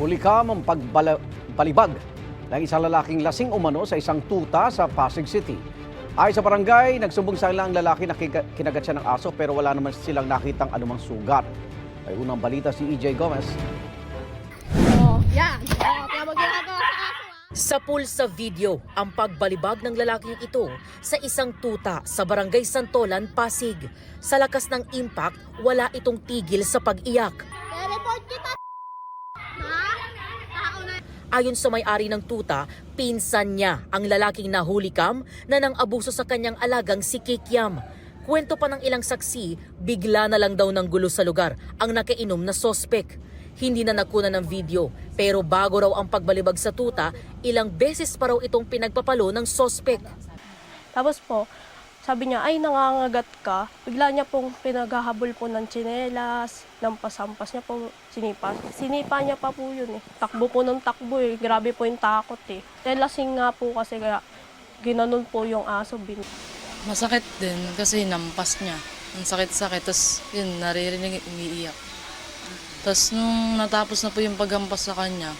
Hulikam ang pagbalibag ng isang lalaking lasing umano sa isang tuta sa Pasig City. Ayon sa barangay, nagsumbong sa ilang lalaki na kinagat siya ng aso pero wala naman silang nakitang anumang sugat. May unang balita si EJ Gomez. Sa pool sa video, ang pagbalibag ng lalaking ito sa isang tuta sa Barangay Santolan, Pasig. Sa lakas ng impact, wala itong tigil sa pag-iyak. Ayon sa may-ari ng tuta, pinsan niya ang lalaking nahulikam na nang abuso sa kanyang alagang si Kikiam. Kwento pa ng ilang saksi, bigla na lang daw ng gulo sa lugar ang nakainom na sospek. Hindi na nakuha ng video, pero bago raw ang pagbalibag sa tuta, ilang beses pa raw itong pinagpapalo ng sospek. Tapos po, sabi niya, ay nangangagat ka. Bigla niya pong pinaghahabol po ng tsinelas, lampas-hampas niya po, sinipa niya pa po yun eh. Takbo po ng takbo eh, grabe po yung takot eh. Dahil lasing nga po kasi kaya ginanon po yung aso. Masakit din kasi nampas niya. Ang sakit-sakit, tapos yun, naririnig, umiiyak. Tapos nung natapos na po yung paghampas sa kanya,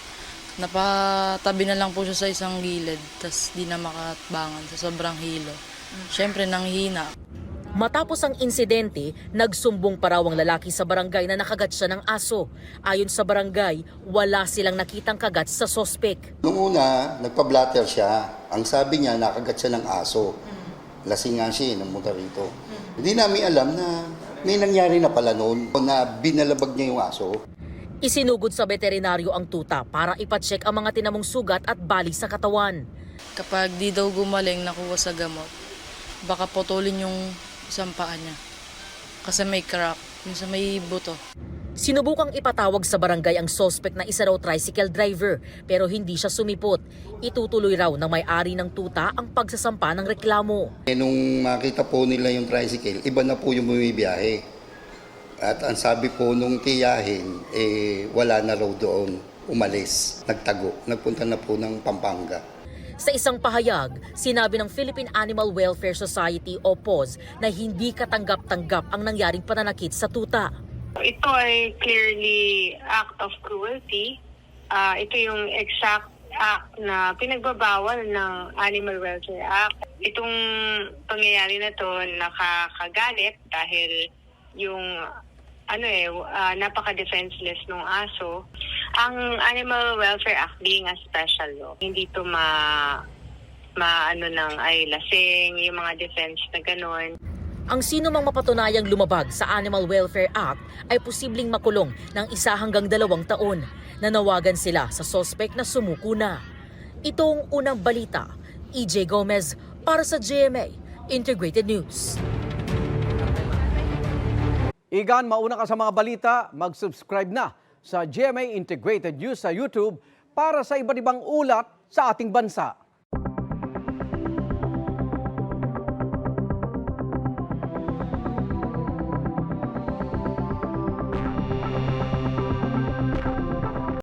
napatabi na lang po siya sa isang gilid, tapos di na makatbangan sa sobrang hilo. Siyempre, nanghina. Matapos ang insidente, nagsumbong pa raw ang lalaki sa barangay na nakagat siya ng aso. Ayon sa barangay, wala silang nakitang kagat sa sospek. Noong una, nagpa-blatter siya. Ang sabi niya, nakagat siya ng aso. Lasing nga siya, namunta rito. Hindi namin alam na may nangyari na pala noon na binalabag niya yung aso. Isinugod sa veterinaryo ang tuta para ipacheck ang mga tinamong sugat at bali sa katawan. Kapag di daw gumaling, nakuha sa gamot, baka putulin yung isang paa niya. Kasi may crack, yung sa may buto. Sinubukang ipatawag sa barangay ang sospek na isa raw tricycle driver pero hindi siya sumipot. Itutuloy raw ng may-ari ng tuta ang pagsasampa ng reklamo. Nung makita po nila yung tricycle, iba na po yung bumibiyahe. At ang sabi po nung tiyahin, wala na raw doon, umalis, nagtago, nagpunta na po ng Pampanga. Sa isang pahayag, sinabi ng Philippine Animal Welfare Society o PAWS na hindi katanggap-tanggap ang nangyaring pananakit sa tuta. Ito ay clearly act of cruelty. Ito yung exact act na pinagbabawal ng Animal Welfare Act. Itong pangyayari na to nakakagalit dahil yung napaka-defenseless ng aso. Ang Animal Welfare Act being a special law, hindi to lasing, yung mga defense na gano'n. Ang sino mang mapatunayang lumabag sa Animal Welfare Act ay posibleng makulong ng 1 hanggang 2 taon. Nanawagan sila sa sospek na sumuko na. Itong unang balita, EJ Gomez para sa GMA Integrated News. Igan, mauna ka sa mga balita, mag-subscribe na sa GMA Integrated News sa YouTube para sa iba't ibang ulat sa ating bansa.